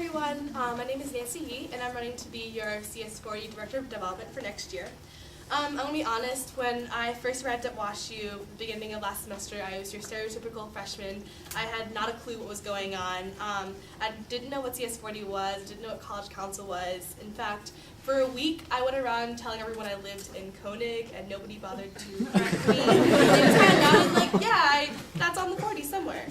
everyone, my name is Nancy Yee, and I'm running to be your CS40 Director of Development for next year. I'm going to be honest, when I first arrived at WashU, at the beginning of last semester, I was your stereotypical freshman. I had not a clue what was going on. I didn't know what CS40 was, didn't know what College Council was. In fact, for a week, I went around telling everyone I lived in Koenig, and nobody bothered to correct me. And I was like, yeah, that's on the 40 somewhere.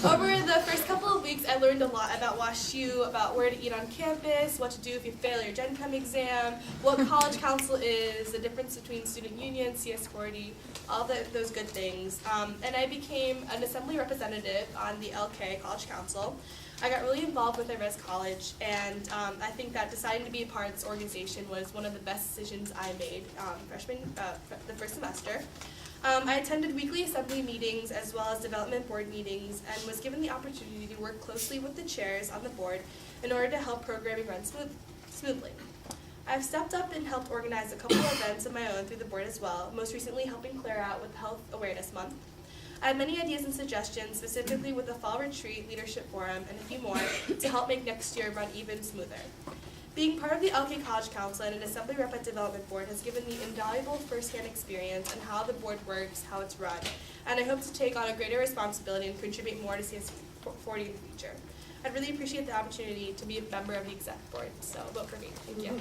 Over the first couple of weeks, I learned a lot about WashU, about where to eat on campus, what to do if you fail your Gen Chem exam, what College Council is, the difference between student union, CS40, all those good things. And I became an assembly representative on the LK College Council. I got really involved with Res College, and I think that deciding to be a part of this organization was one of the best decisions I made the first semester. I attended weekly assembly meetings as well as development board meetings and was given the opportunity to work closely with the chairs on the board in order to help programming run smoothly. I've stepped up and helped organize a couple of events of my own through the board as well, most recently helping Claire out with Health Awareness Month. I have many ideas and suggestions, specifically with the Fall Retreat, Leadership Forum, and a few more, to help make next year run even smoother. Being part of the LK College Council and an Assembly Rep at Development Board has given me invaluable first-hand experience on how the board works, how it's run, and I hope to take on a greater responsibility and contribute more to CS40 in the future. I'd really appreciate the opportunity to be a member of the exec board, so vote for me. Thank you.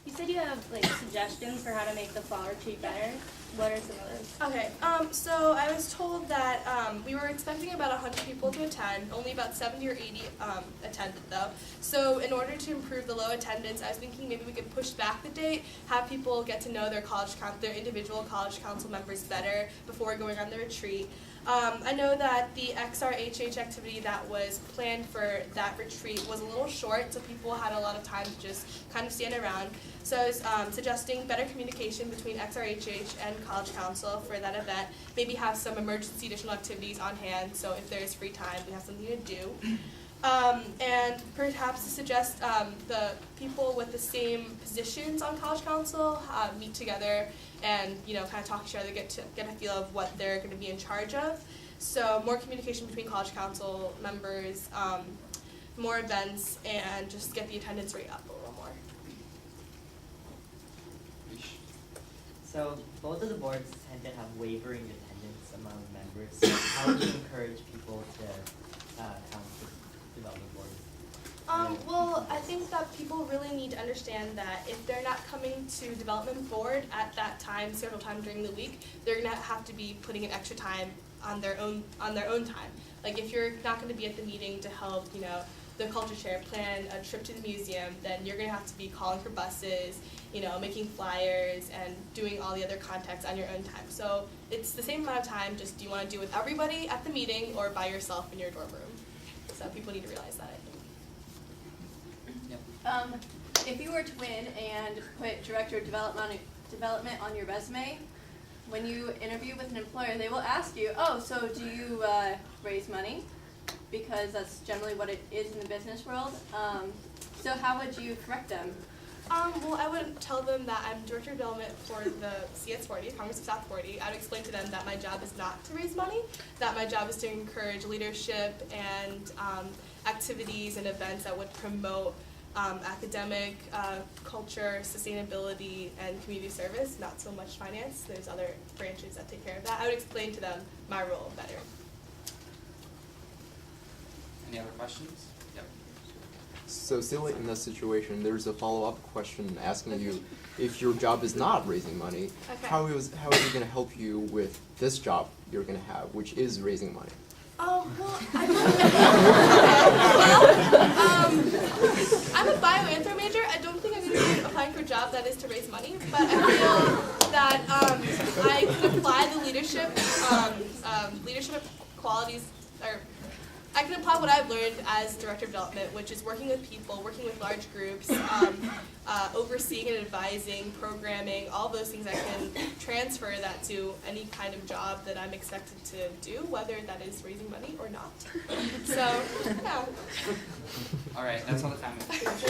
You said you have suggestions for how to make the fall retreat better. What are some of those? Okay, so I was told that we were expecting about 100 people to attend. Only about 70 or 80 attended though. So in order to improve the low attendance, I was thinking maybe we could push back the date, have people get to know their individual college council members better before going on the retreat. I know that the XRHH activity that was planned for that retreat was a little short, so people had a lot of time to just kind of stand around. So I was suggesting better communication between XRHH and College Council for that event. Maybe have some emergency additional activities on hand, so if there's free time, we have something to do. And perhaps suggest the people with the same positions on College Council meet together and kind of talk to each other, get a feel of what they're going to be in charge of. So more communication between College Council members, more events, and just get the attendance rate up a little more. So both of the boards tend to have wavering attendance among members. So how do you encourage people to come to development boards? Well, I think that people really need to understand that if they're not coming to development board at that time, several times during the week, they're gonna have to be putting in extra time on their own time. Like if you're not going to be at the meeting to help, the culture chair plan a trip to the museum, then you're going to have to be calling for buses, making flyers and doing all the other contacts on your own time. So it's the same amount of time, just do you want to do with everybody at the meeting or by yourself in your dorm room? So people need to realize that, I think. If you were to win and put Director of Development on your resume, when you interview with an employer, they will ask you, oh, so do you raise money? Because that's generally what it is in the business world. So how would you correct them? Well, I would tell them that I'm Director of Development for the CS40, Congress of South 40. I would explain to them that my job is not to raise money, that my job is to encourage leadership and activities and events that would promote academic, culture, sustainability, and community service, not so much finance. There's other branches that take care of that. I would explain to them my role better. Any other questions? Yep. So still in that situation, there's a follow-up question asking you, if your job is not raising money, Okay. how are you going to help you with this job you're going to have, which is raising money? Well, I I'm a bioanthro major. I don't think I'm going to be applying for a job that is to raise money, but I feel that I can apply the leadership qualities, or I can apply what I've learned as Director of Development, which is working with people, working with large groups, overseeing and advising, programming, all those things. I can transfer that to any kind of job that I'm expected to do, whether that is raising money or not. So, yeah. All right, that's all the time we have.